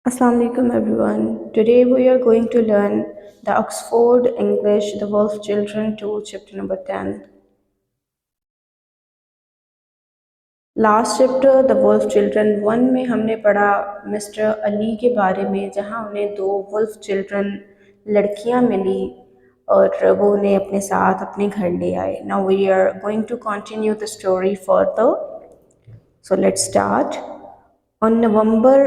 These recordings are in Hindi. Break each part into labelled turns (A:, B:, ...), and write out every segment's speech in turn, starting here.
A: Assalamu alaikum everyone. Today we are going to learn the Oxford English The Wolf Children 2 chapter number 10. Last chapter the wolf children 1 में हमने पढ़ा मिस्टर अली के बारे में, जहां उन्हें दो वुल्फ चिल्ड्रन लड़कियां मिली और वो उन्हें अपने साथ अपने घर ले आए. Now we are going to continue the story further. So let's start. On November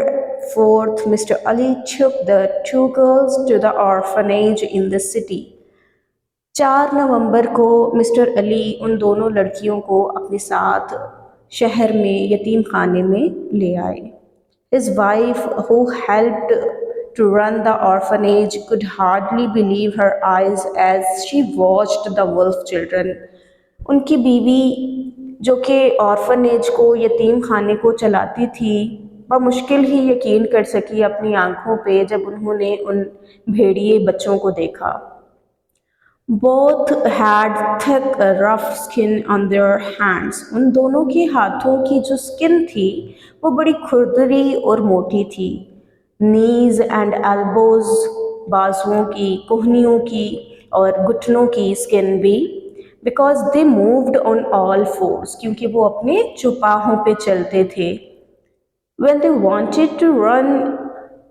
A: 4th, Mr. Ali took the two girls to the orphanage in the city. 4 नवंबर को मिस्टर अली उन दोनों लड़कियों को अपने साथ शहर में यतीम खाने में ले आए. His wife, who helped to run the orphanage, could hardly believe her eyes as she watched the wolf children. उनकी बीवी जो कि ऑर्फनेज को यतीम खाने को चलाती थी, वह मुश्किल ही यकीन कर सकी अपनी आंखों पे जब उन्होंने उन भेड़िए बच्चों को देखा. Both had thick rough skin on their hands. उन दोनों के हाथों की जो स्किन थी वो बड़ी खुरदरी और मोटी थी. Knees and elbows, बाजुओं की, कोहनियों की और घुटनों की स्किन भी. Because they moved on all fours, क्योंकि वो अपने चौपाहों पे चलते थे. When they wanted to run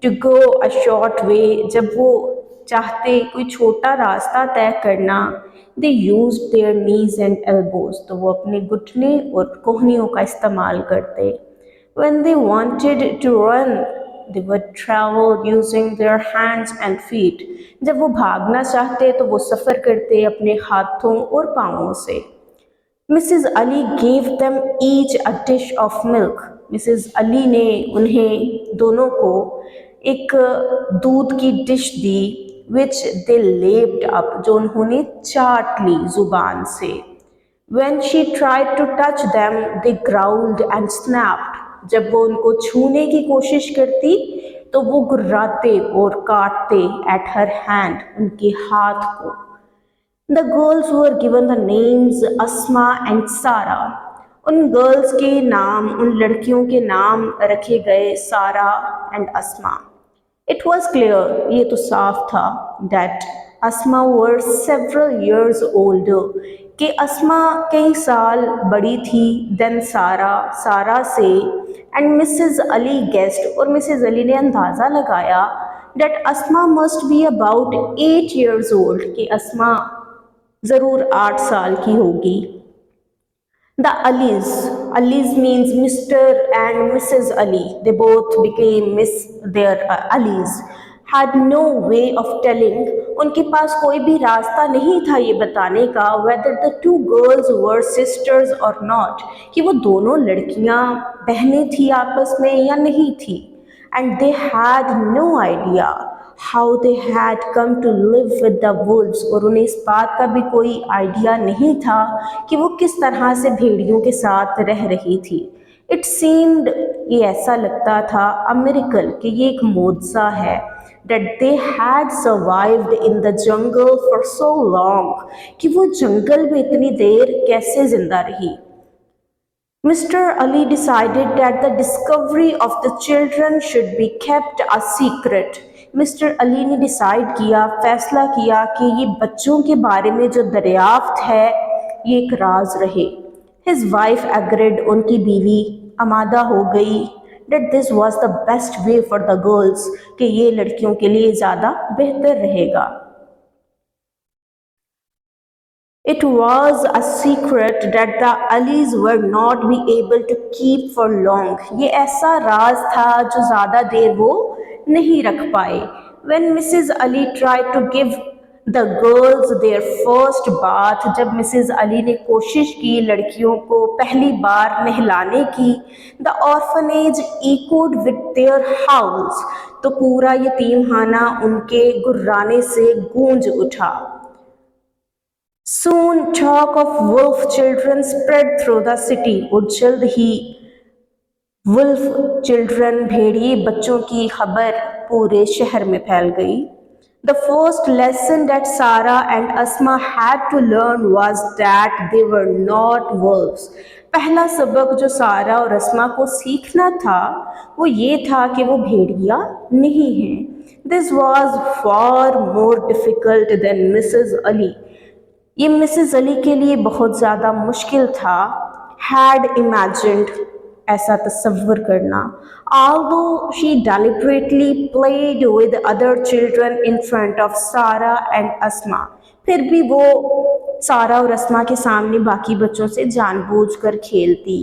A: to go a short way, जब वो चाहते कोई छोटा रास्ता तय करना, they used their knees and elbows, तो वो अपने घुटने और कोहनियों का इस्तेमाल करते. When they wanted to run, they would travel using their hands and feet. जब वो भागना चाहते तो वो सफ़र करते अपने हाथों और पाँवों से. Mrs Ali gave them each a dish of milk. Mrs Ali ने उन्हें दोनों को एक दूध की dish the, which they lapped up, जो उन्होंने चाट ली जुबान से. When she tried to touch them, they growled and snapped. जब वो उनको छूने की कोशिश करती तो वो गुर्राते और काटते at her hand, उनके हाथ को. The girls were given the names Asma and Sara. उन गर्ल्स के नाम, उन लड़कियों के नाम रखे गए सारा and Asma. It was clear, ये तो साफ था, that Asma were several years older, कि अस्मा कई साल बड़ी थी than सारा से. And Mrs. Ali guessed, और मिसेस अली ने अंदाज़ा लगाया that Asma must be about 8 years old, कि अस्मा ज़रूर 8 साल की होगी. The Alis means Mr. and Mrs. Ali. They both became their Alis. Had no way of telling. उनके पास कोई भी रास्ता नहीं था ये बताने का whether the two girls were sisters or not, कि वो दोनों लड़कियां बहनें थी आपस में या नहीं थी. And they had no idea how they had come to live with the wolves, और उन्हें इस बात का भी कोई आइडिया नहीं था कि वो किस तरह से भेड़ियों के साथ रह रही थी. It seemed, ये ऐसा लगता था, a miracle, कि ये एक मौजज़ा है, that they had survived in the jungle for so long, कि वो जंगल में इतनी देर कैसे जिंदा रही. Mr. Ali decided that the discovery of the children should be kept a secret. Mr. Ali ने डिसाइड किया, फैसला किया कि ये बच्चों के बारे में जो दरियाफ्त है ये एक राज रहे. His wife agreed, उनकी बीवी आमादा हो गई, that this was the best way for the girls, कि ये लड़कियों के लिए ज़्यादा बेहतर रहेगा. It was a secret that the Alis were not be able to keep for long. ये ऐसा राज था जो ज़्यादा देर वो नहीं रख पाए. When Mrs. Ali tried to give the girls their first bath, जब मिसेस अली ने कोशिश की लड़कियों को पहली बार नहलाने की, the orphanage echoed with their howls, तो पूरा यतीमखाना उनके गुर्राने से गूंज उठा. Soon talk of wolf children spread through the city, और जल्द ही wolf children, भेड़िए बच्चों की खबर पूरे शहर में फैल गई. The first lesson that Sarah and Asma had to learn was that they were not wolves. पहला सबक जो सारा और अस्मा को सीखना था वो ये था कि वो भेड़िया नहीं हैं। This was far more difficult than Mrs Ali. ये मिसेस अली के लिए बहुत ज़्यादा मुश्किल था। हैड इमेजिन्ड, ऐसा तसव्वुर करना। Although she deliberately played with other children in front of Sarah and Asma, फिर भी वो सारा और अस्मा के सामने बाकी बच्चों से जानबूझकर खेलती।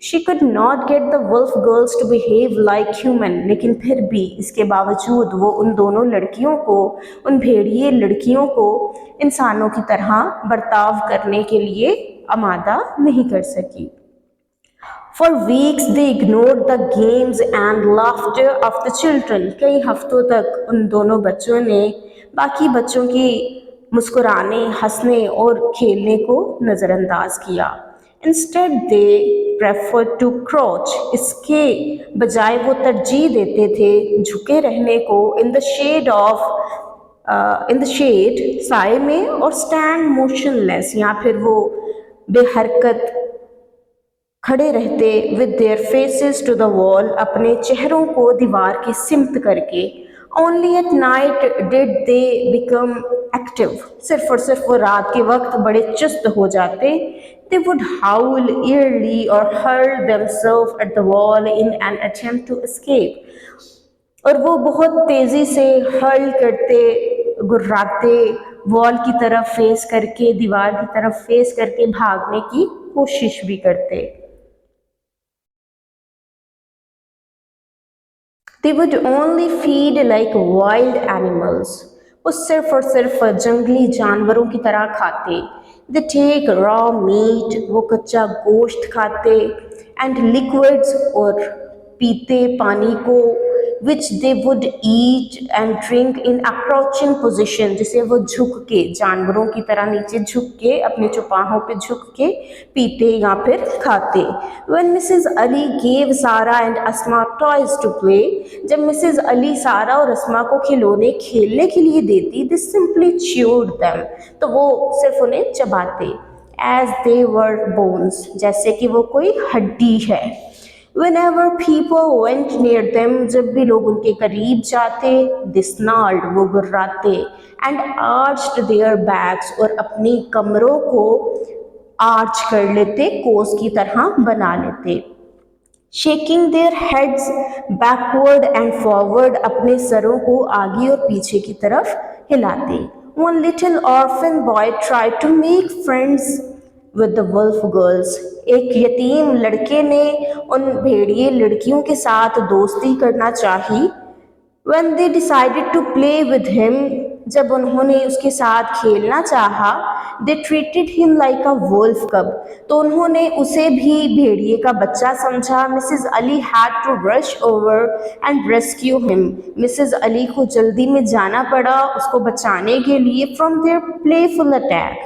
A: She could not get the wolf girls to behave like human, लेकिन फिर भी इसके बावजूद वो उन दोनों लड़कियों को, उन भेड़िए लड़कियों को इंसानों की तरह बर्ताव करने के लिए आमादा नहीं कर सकी। For weeks they ignored the games and laughter of the children. कई हफ्तों तक उन दोनों बच्चों ने बाकी बच्चों की मुस्कुराने, हंसने और खेलने को नज़रअंदाज किया। Instead they preferred to crouch. इसके बजाय वो तरजीह देते थे झुके रहने को in the shade साए में, और stand motionless, या फिर वो बेहरकत खड़े रहते with their faces to the wall, अपने चेहरों को दीवार की सिमत करके। Only at night did they become active, सिर्फ और सिर्फ वो रात के वक्त बड़े चुस्त हो जाते। दे वुड हाउल ईयरली और hurl themselves at the wall in an attempt to escape, और वो बहुत तेज़ी से हर्ल करते, गुर्राते, वॉल की तरफ फेस करके, दीवार की तरफ फेस करके भागने की कोशिश भी करते। They would only feed like wild animals. वो सिर्फ और सिर्फ जंगली जानवरों की तरह खाते। They take raw meat, वो कच्चा गोश्त खाते, and liquids, और पीते पानी को, which they would eat and drink in approaching position, जिसे वो झुक के, जानवरों की तरह नीचे झुक के, अपने चौपाहों पे झुक के पीते या फिर खाते। When Mrs. Ali gave Sarah and Asma toys to play, जब मिसेज अली सारा और अस्मा को खिलौने खेलने के लिए देती, they simply chewed them, तो वो सिर्फ उन्हें चबाते। As they were bones, जैसे कि वो कोई हड्डी है। Whenever people went near them, जब भी लोग उनके करीब जाते, they snarled, वो गुर्राते, and arched their backs, और अपनी कमरों को आर्च कर लेते, कोस की तरह बना लेते। Shaking their heads backward and forward, अपने सरों को आगे और पीछे की तरफ हिलाते। One little orphan boy try to make friends with the wolf girls, एक यतीम लड़के ने उन भेड़िए लड़कियों के साथ दोस्ती करना चाही। When they decided to play with him, जब उन्होंने उसके साथ खेलना चाहा, they treated him like a wolf cub, तो उन्होंने उसे भी भेड़िए का बच्चा समझा। Mrs Ali had to rush over and rescue him. Mrs Ali को जल्दी में जाना पड़ा उसको बचाने के लिए from their playful attack.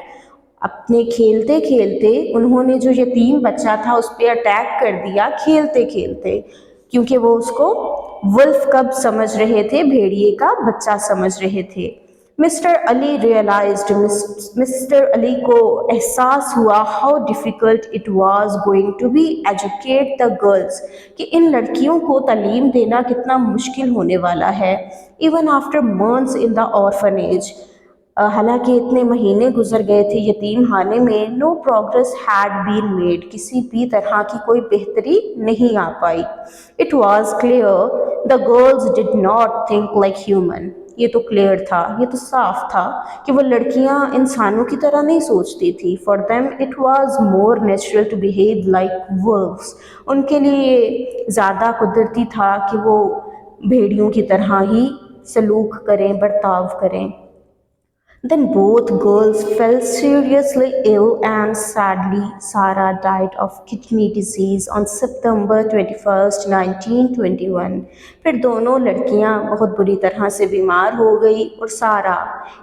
A: अपने खेलते खेलते उन्होंने जो यतीम बच्चा था उस पर अटैक कर दिया, खेलते खेलते, क्योंकि वो उसको वुल्फ कब समझ रहे थे, भेड़िए का बच्चा समझ रहे थे। Mr Ali realized, Mr Ali को एहसास हुआ how difficult it was going to be educate the girls, कि इन लड़कियों को तालीम देना कितना मुश्किल होने वाला है। Even after months in the orphanage, हालांकि इतने महीने गुजर गए थे यतीम खाने में, no progress had been made, किसी भी तरह की कोई बेहतरी नहीं आ पाई। It was clear the girls did not think like human, ये तो क्लियर था, ये तो साफ था कि वो लड़कियां इंसानों की तरह नहीं सोचती थी। For them it was more natural to behave like wolves, उनके लिए ज़्यादा कुदरती था कि वो भेड़ियों की तरह ही सलूक करें, बर्ताव करें। Then both girls fell seriously ill and sadly Sarah died of kidney disease on September 21st, 1921. फिर दोनों लड़कियां बहुत बुरी तरह से बीमार हो गई और सारा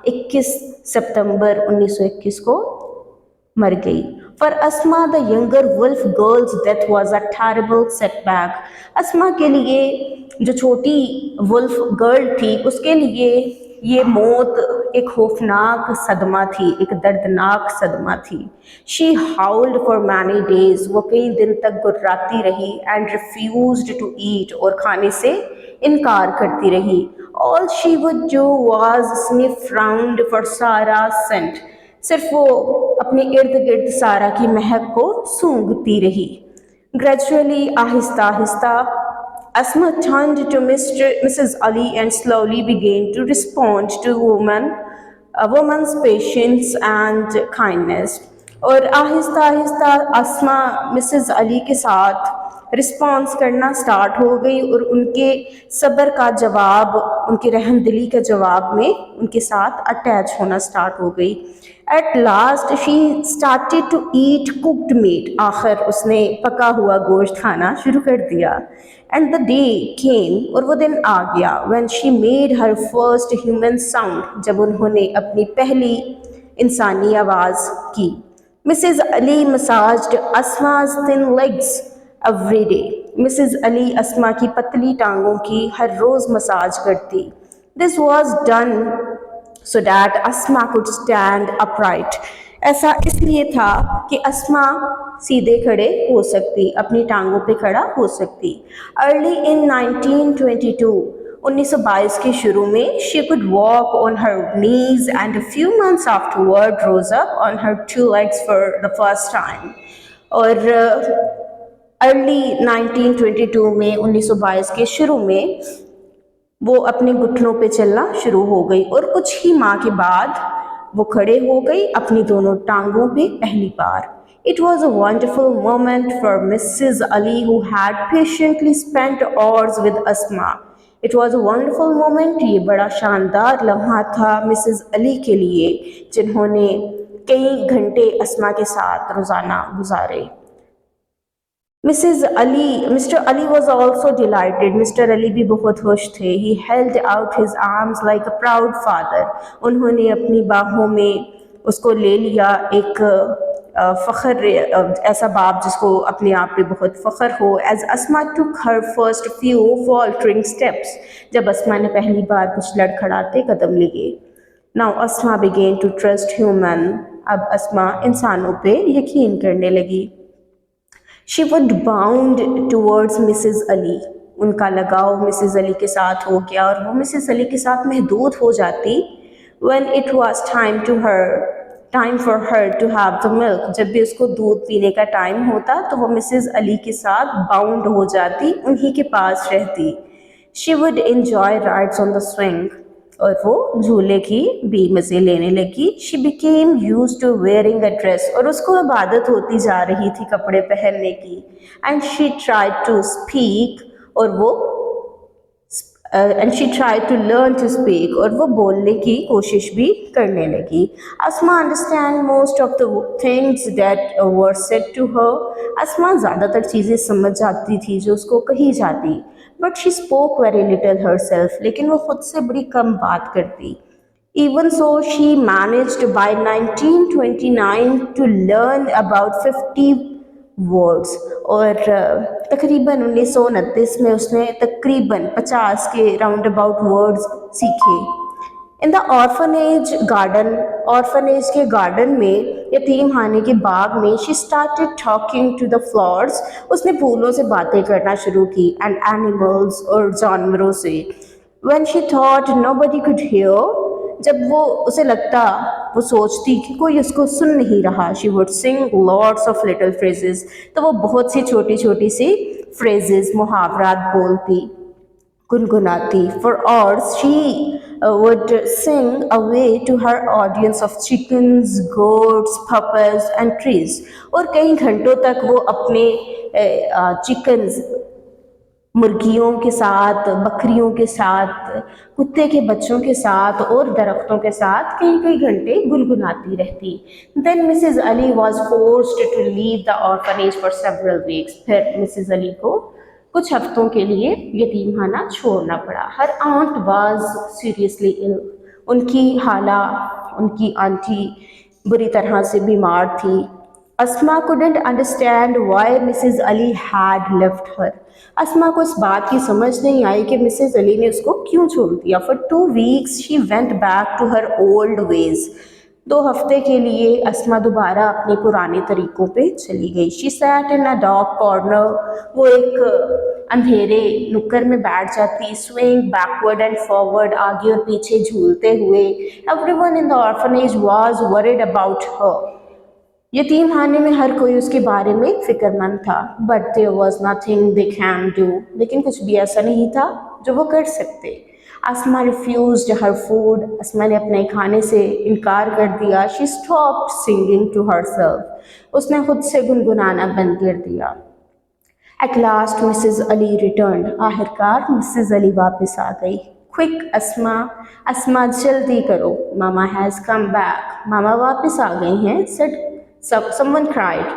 A: 21 सितंबर 1921 को मर गई। For Asma, the younger wolf girl's death was a terrible setback. अस्मा के लिए, जो छोटी वुल्फ गर्ल थी, उसके लिए ये मौत एक खौफनाक सदमा थी, एक दर्दनाक सदमा थी। She howled for many days, वो कई दिन तक गुर्राती रही, एंड रिफ्यूज्ड टू ईट, और खाने से इनकार करती रही। All she would do was sniff round for सारा सेंट, सिर्फ वो अपने इर्द गिर्द सारा की महक को सूंघती रही। Gradually, Aahista Aahista, Asma turned to Mrs. Ali and slowly began to respond to a woman's patience and kindness. और आहिस्ता आहिस्ता अस्मा मिसेस अली के साथ रिस्पॉन्स करना स्टार्ट हो गई, और उनके सब्र का जवाब, उनकी रहमदिली का जवाब में उनके साथ अटैच होना स्टार्ट हो गई। At last she started to eat cooked meat, आखिर उसने पका हुआ गोश्त खाना शुरू कर दिया। एंड द डे केम, और वो दिन आ गया, when she made her first human sound, जब उन्होंने अपनी पहली इंसानी आवाज़ की। Mrs Ali massaged Asma's thin legs every day, Mrs Ali Asma की पतली टांगों की हर रोज़ मसाज करती। This was done so that Asma could stand upright. ऐसा इसलिए था कि अस्मा सीधे खड़े हो सकती, अपनी टांगों पे खड़ा हो सकती। अर्ली इन 1922 के शुरू में she could walk on her knees, and a few months afterward rose up on her two legs for the first time. और अर्ली 1922 में 1922 के शुरू में वो अपने घुटनों पे चलना शुरू हो गई, और कुछ ही माह के बाद वो खड़े हो गई अपनी दोनों टांगों पे पहली बार। It was a wonderful moment for Mrs. Ali, who had patiently spent hours with Asma. It was a wonderful moment, ये बड़ा शानदार लम्हा था मिसेस अली के लिए, जिन्होंने कई घंटे अस्मा के साथ रोज़ाना गुजारे। Mr. Ali was also delighted. Mr. Ali भी बहुत खुश थे। He held out his arms like a proud father. उन्होंने अपनी बाहों में उसको ले लिया, एक फ़ख्र, ऐसा बाप जिसको अपने आप पे बहुत फ़ख्र हो। As Asma took her first few faltering steps, जब अस्मा ने पहली बार कुछ लड़खड़ाते कदम लिए। Now Asma began to trust human. अब अस्मा इंसानों पे यकीन करने लगी। She would bound towards Mrs. Ali. उनका लगाव मिसेस अली के साथ हो गया, और वो मिसेस अली के साथ महदूद हो जाती। When it was time for her to have the milk, जब भी उसको दूध पीने का टाइम होता तो वो मिसेस अली के साथ बाउंड हो जाती, उन्हीं के पास रहती। She would enjoy rides on the swing, और वो झूले की भी मज़े लेने लगी। She became used to wearing a dress, और उसको अब आदत होती जा रही थी कपड़े पहनने की। And she tried to speak, and she tried to learn to speak, और वो बोलने की कोशिश भी करने लगी। Asma understand most of the things that were said to her. Asma ज़्यादातर चीज़ें समझ जाती थी जो उसको कही जाती। But she spoke very little herself, लेकिन वो खुद से बड़ी कम बात करती। Even so, she managed by 1929 to learn about 50 words, और तकरीबन 1929 में उसने तकरीबन 50 के राउंड अबाउट वर्ड्स सीखे। इन द ऑर्फनेज के गार्डन में, यतीम खाने के बाग में, she started talking to the flowers, उसने फूलों से बातें करना शुरू की, एंड एनिमल्स, और जानवरों से। When she thought nobody could hear, जब वो उसे लगता, वो सोचती कि कोई उसको सुन नहीं रहा, she would Singh lots of little phrases, तो वो बहुत सी छोटी छोटी सी फ्रेजेस, मुहावरात बोलती, गुनगुनाती। For hours she would sing away to her audience of chickens, goats, puppets and trees, और कई घंटों तक वो अपने चिकन्स, मुर्गियों के साथ, बकरियों के साथ, कुत्ते के बच्चों के साथ और दरख्तों के साथ कई कई घंटे गुनगुनाती रहती। Then Mrs Ali was forced to leave the orphanage for several weeks, फिर मिसेस अली को कुछ हफ्तों के लिए यतीमखाना छोड़ना पड़ा। हर आंट वाज सीरियसली इल, उनकी आंटी बुरी तरह से बीमार थी। अस्मा couldn't understand why Mrs. Ali had left her. अस्मा को इस बात की समझ नहीं आई कि मिसेस अली ने उसको क्यों छोड़ दिया. For 2 weeks she went back to her old ways. 2 हफ्ते के लिए अस्मा दोबारा अपने पुराने तरीकों पे चली गई. She sat in a dark corner. वो एक अंधेरे नुक्कर में बैठ जाती, swaying backward and forward, आगे और पीछे झूलते हुए. Everyone in the orphanage was worried about her. यतीम खाने में हर कोई उसके बारे में फिक्रमंद था. But there was nothing they can do. लेकिन कुछ भी ऐसा नहीं था जो वो कर सकते. अस्मा रिफ्यूज्ड हर फूड. अस्मा ने अपने खाने से इनकार कर दिया. She stopped singing to herself. उसने खुद से गुनगुनाना बंद कर दिया. At last Mrs Ali returned. आखिरकार मिसेस अली वापस आ गई. क्विक अस्मा, अस्मा जल्दी करो, मामा हैज़ कम बैक. मामा वापस आ गई हैं. Said someone cried.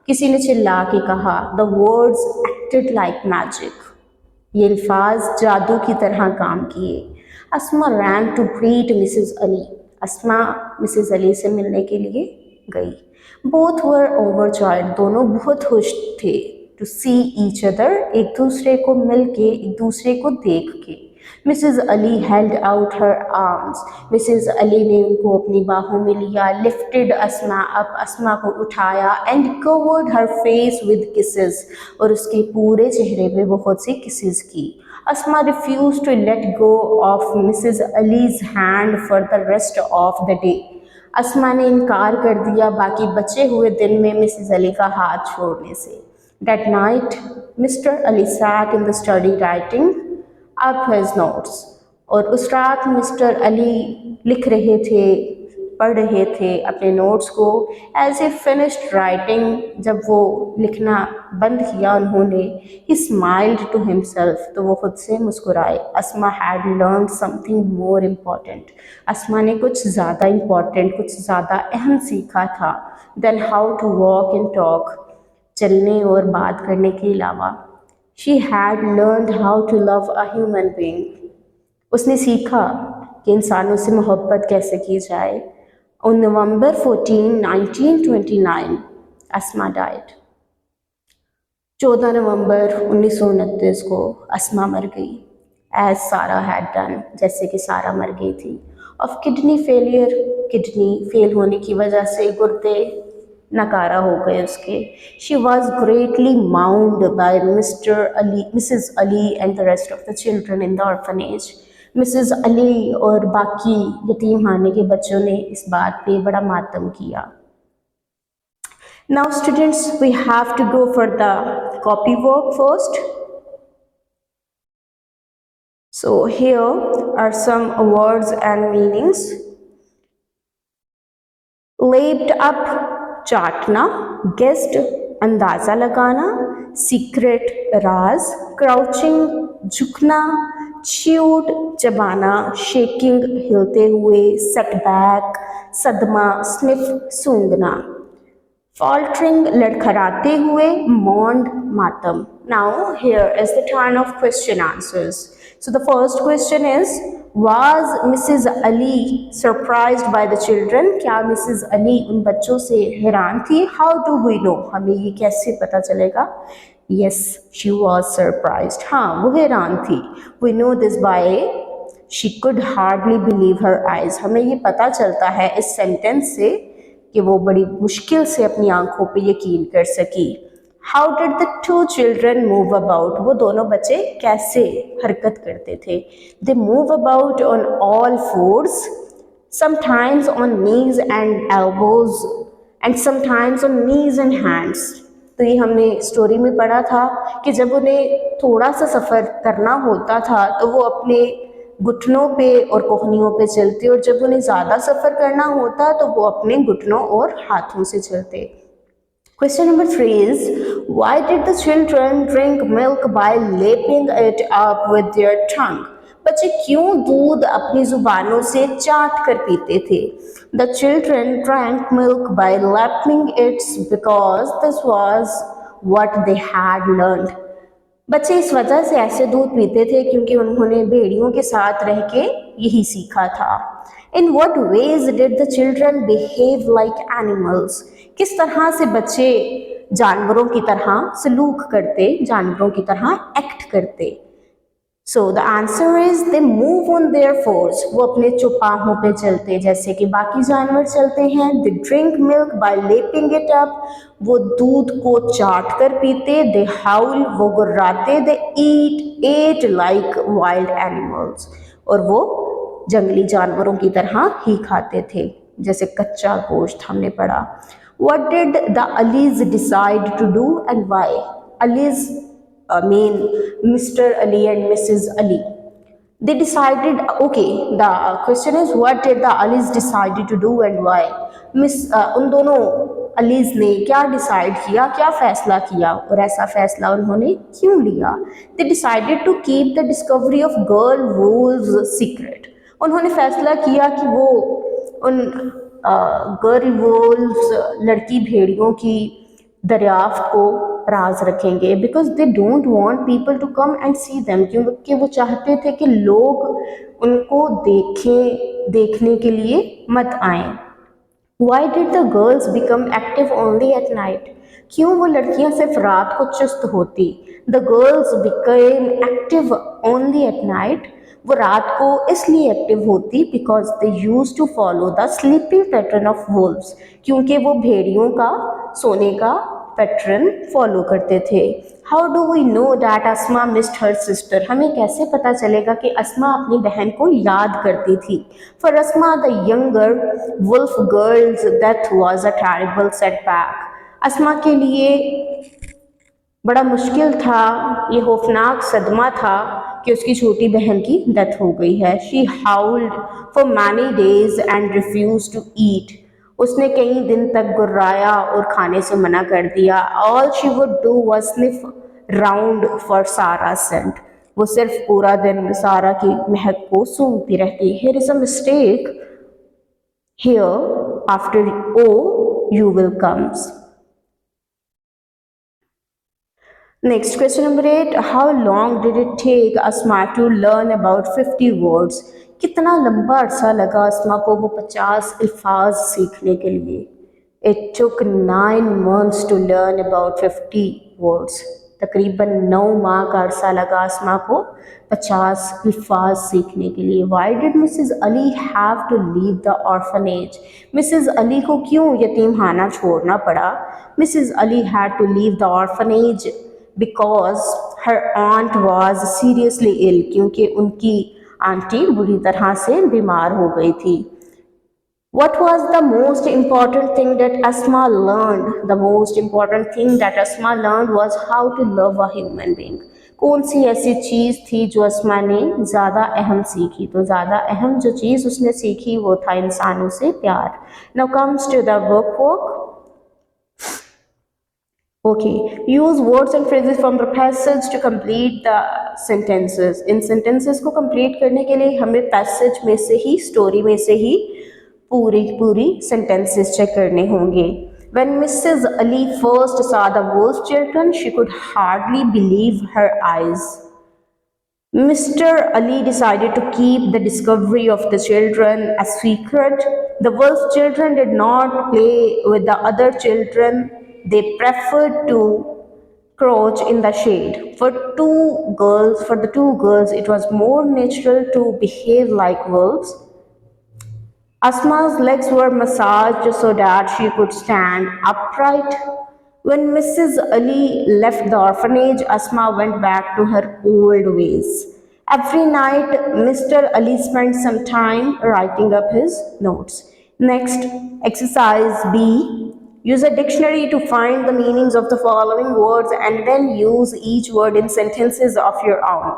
A: किसी ने चिल्ला के कहा. The words acted like magic. ये अल्फाज जादू की तरह काम किए. अस्मा ran to greet Mrs. Ali. Asma Mrs Ali से मिलने के लिए गई. Both were overjoyed. दोनों बहुत खुश थे. To see each other. एक दूसरे को मिल के, एक दूसरे को देख के. Mrs Ali held out her arms. Mrs Ali ने उनको अपनी बाहों में लिया. लिफ्टेड अस्मा अप. अस्मा को उठाया. And covered her face with kisses. और उसके पूरे चेहरे पे बहुत सी किसेस की. Asma refuse to let go of Mrs Ali's hand for the rest of the day. Asma ने इनकार कर दिया बाकी बचे हुए दिन में मिसेस अली का हाथ छोड़ने से. That night, Mr. Ali sat in the study writing up his notes. और उस रात मिस्टर अली लिख रहे थे, पढ़ रहे थे अपने नोट्स को. As he finished writing, जब वो लिखना बंद किया उन्होंने, he smiled to himself. तो वो खुद से मुस्कुराए. अस्मा had learned something more important. अस्मा ने कुछ ज़्यादा इम्पॉर्टेंट, कुछ ज़्यादा अहम सीखा था than how to walk and talk. चलने और बात करने के अलावा. She had learned how to love a human being. उसने सीखा कि इंसानों से मोहब्बत कैसे की जाए. On November 14, 1929, Asma died. 14 नवंबर 1929 को अस्मा मर गई. As Sarah had done, जैसे कि सारा मर गई थी. Of kidney failure, kidney fail होने की वजह से गुर्दे नकारा हो गए उसके. She was greatly mound by Mrs Ali and the rest of the children in the orphanage. Mrs Ali और बाकी यतीम खाने के बच्चों ने इस बात पे बड़ा मातम किया. Now students, we have to go for the copy work first. So here are some words and meanings. Laid up, चाटना. गेस्ट, अंदाज़ा लगाना. सीक्रेट, राज. क्राउचिंग, झुकना. च्यूड, चबाना. शेकिंग, हिलते हुए. सेटबैक, सदमा. स्निफ, सूंघना. फॉल्टरिंग, लड़खड़ाते हुए. मौंड, मातम. Now here is the turn off question answers. So the first question is, was Mrs. Ali surprised by the children? क्या Mrs. Ali उन बच्चों से हैरान थी? How do we know? हमें ये कैसे पता चलेगा? Yes, she was surprised. हाँ, वो हैरान थी. We know this by she could hardly believe her eyes. हमें ये पता चलता है इस सेंटेंस से कि वो बड़ी मुश्किल से अपनी आंखों पे यकीन कर सकी. How did the two children move about? वो दोनों बच्चे कैसे हरकत करते थे? They move about on all fours, sometimes on knees and elbows, and sometimes on knees and hands. तो ये हमने स्टोरी में पढ़ा था कि जब उन्हें थोड़ा सा सफ़र करना होता था तो वो अपने घुटनों पे और कोहनियों पे चलते, और जब उन्हें ज़्यादा सफ़र करना होता तो वो अपने घुटनों और हाथों से चलते. Question number 3 is, why did the children drink milk by lapping it up with their tongue? बच्चे क्यों दूध अपनी जुबानों से चाट कर पीते थे? The children drank milk by lapping it because this was what they had learned. बच्चे इस वजह से ऐसे दूध पीते थे क्योंकि उन्होंने भेड़ियों के साथ रह के यही सीखा था. In what ways did the children behave like animals? किस तरह से बच्चे जानवरों की तरह सलूक करते, जानवरों की तरह एक्ट करते। So the answer is they move on their force, वो अपने चौपाहों पे चलते जैसे कि बाकी जानवर चलते हैं। They drink milk bye lapping it up, वो दूध को चाट कर पीते। दे हाउल, वो गुर्राते। दे ईट एट लाइक वाइल्ड एनिमल्स, और वो जंगली जानवरों की तरह ही खाते थे, जैसे कच्चा गोश्त हमने पढ़ा। What did the Alis decide to do and why? Alis mean Mr. Ali and Mrs. Ali. They decided, okay, the question is what did the Alis decided to do and why? उन दोनों अलीज ने क्या डिसाइड किया, क्या फैसला किया, और ऐसा फैसला उन्होंने क्यों लिया? They decided to keep the discovery of girl wolves secret. उन्होंने फैसला किया कि वो उन गर्ल वोल्व्स, लड़की भेड़ियों की दरियाफ्त को राज रखेंगे, because they don't want people to come and see them, क्योंकि वो चाहते थे कि लोग उनको देखने के लिए मत आएं। Why did the girls become active only at night? क्यों वो लड़कियां सिर्फ रात को चुस्त होती? The girls became active only at night. वो रात को इसलिए एक्टिव होती because they used to follow the sleeping pattern of wolves. क्योंकि वो भेड़ियों का सोने का पैटर्न फॉलो करते थे। How do we know that Asma missed her sister? हमें कैसे पता चलेगा कि अस्मा अपनी बहन को याद करती थी? For Asma the younger wolf girl's death was a terrible setback. Asma के लिए बड़ा मुश्किल था, ये खौफनाक सदमा था कि उसकी छोटी बहन की डेथ हो गई है। She howled for many days and refuse to eat. उसने कई दिन तक गुर्राया और खाने से मना कर दिया। All she would do was sniff round for सारा सेंट। वो सिर्फ पूरा दिन सारा की महक को सूंघती रहती। Here is a mistake here, after O you will comes. Next, question number 8. How long did it take Asma to learn about 50 words? कितना लंबा अरसा लगा अस्मा को वो 50 अल्फाज सीखने के लिए? It took 9 months to learn about 50 words. तकरीबन 9 माह का अरसा लगा अस्मा को 50 अल्फाज सीखने के लिए। Why did Mrs. Ali have to leave the orphanage? Mrs. Ali को क्यों यतीमखाना छोड़ना पड़ा? Mrs. Ali had to leave the orphanage because her aunt was seriously ill, क्योंकि उनकी आंटी बुरी तरह से बीमार हो गई थी। What was the most important thing that Asma learned? The most important thing that Asma learned was how to love a human being. कौन सी ऐसी चीज़ थी जो अस्मा ने ज़्यादा अहम सीखी? तो ज़्यादा अहम जो चीज़ उसने सीखी वो था इंसानों से प्यार। Now comes to the workbook. Okay, use words and phrases from the passage to complete the sentences. In sentences को complete करने के लिए हमें passage में से ही, story में से ही पूरी sentences check करने होंगे। When Mrs. Ali first saw the wolf children, she could hardly believe her eyes. Mr. Ali decided to keep the discovery of the children a secret. The wolf children did not play with the other children. They preferred to crouch in the shade. For the two girls, it was more natural to behave like wolves. Asma's legs were massaged so that she could stand upright. When Mrs. Ali left the orphanage, Asma went back to her old ways. Every night, Mr. Ali spent some time writing up his notes. Next, exercise B. Use a dictionary to find the meanings of the following words and then use each word in sentences of your own.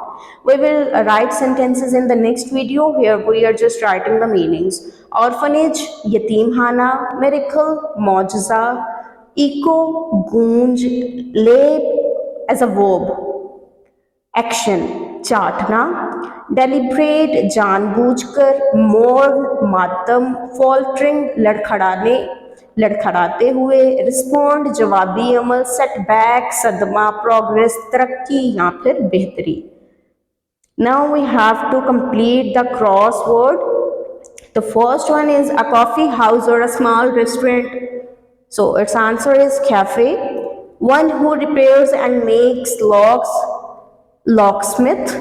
A: We will write sentences in the next video. Here we are just writing the meanings. Orphanage, yatimkhana. Miracle, maujiza. Echo, गूंज. Lay as a verb, action, चाटना. Deliberate, जानबूझकर. Mourn, मातम. Faltering, लड़खड़ाने, लड़खड़ाते हुए. रिस्पॉन्ड, जवाबी अमल. सेटबैक, सदमा. प्रोग्रेस, तरक्की या फिर बेहतरी. Now we have to complete the crossword. The first one is a coffee house or a small restaurant. So its answer is cafe. One who repairs and makes locks, locksmith.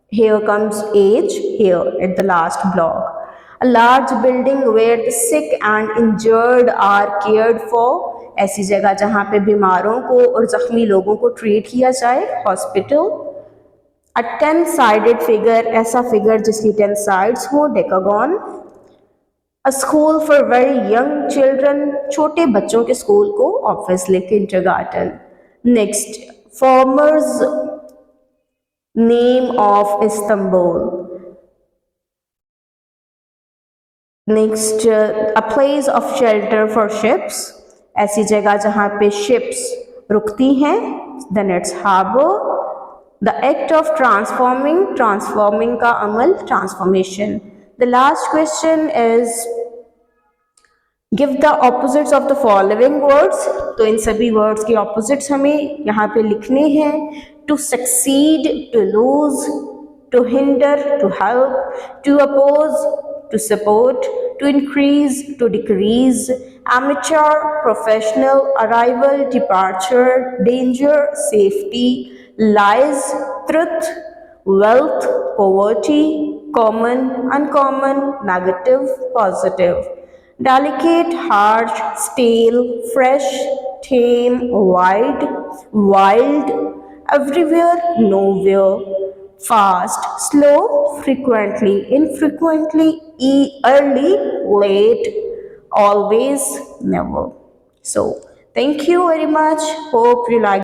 A: Here comes age, here at the last block. A large building where the sick and injured are cared for. ऐसी जगह जहाँ पे बीमारों को और जख्मी लोगों को ट्रीट किया जाए, हॉस्पिटल. A 10-sided figure, ऐसा फिगर जिसकी 10 sides हो, decagon. A school for very young children, छोटे बच्चों के स्कूल को obviously kindergarten. Next, former's name of Istanbul. Next, a place of shelter for ships, ऐसी जगह जहाँ पे ships रुकती हैं, then it's harbor. The act of transforming, transforming का अमल, transformation. The last question is give the opposites of the following words. तो इन सभी words के opposites हमें यहाँ पे लिखने हैं. To succeed, to lose, to hinder, to help, to oppose, to support, to increase, to decrease, amateur, professional, arrival, departure, danger, safety, lies, truth, wealth, poverty, common, uncommon, negative, positive. Delicate, harsh, stale, fresh, tame, wide, wild, everywhere, nowhere, fast, slow, frequently, infrequently, early, late, always, never. So, thank you very much. Hope you like.